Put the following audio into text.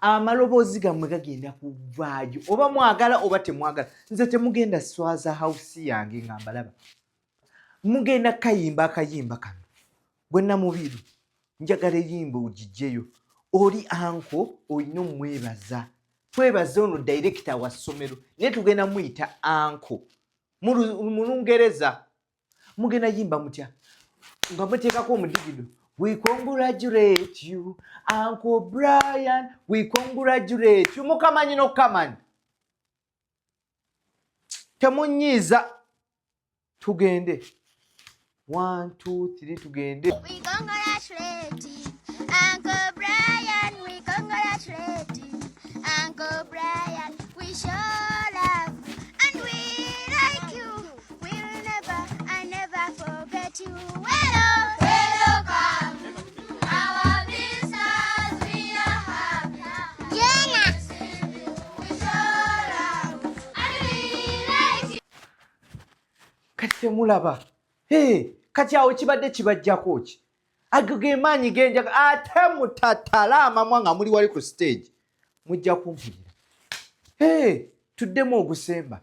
amaloboozi gammwe gagenda kuvaayo oba mwagala oba temwagala. Nze temugenda swaza hawusi yange nga mbalaba. Mugenda kayimba akayimba kano bwe namubiru njagala eyimba ogijjeyo. Oli anko olina omwebaza. Twebaza ono director wa ssomero naye tugenda muyita anko mu Lungereza. Mugenda yimba mutya nga muteekako omudigido. We congratulate you, Uncle Brian. We congratulate you. Mukamanyi n'okukamanyi. Temunyiiza. Tugende. 1, 2, 3 tugende. We congratulate you, Uncle Brian. We congratulate you, Uncle Brian. We sure love you and we like you. We'll never and never forget you. Welcome our visitors. We are happy. We sure love you and we like you. Kati temulaba. Kati awo kibadde kibajjako ki? Ago ge maanyi genjaga ate mutatala amamwa nga muli wali ku stage. Mujja kumpulira. Tuddemu ogusemba.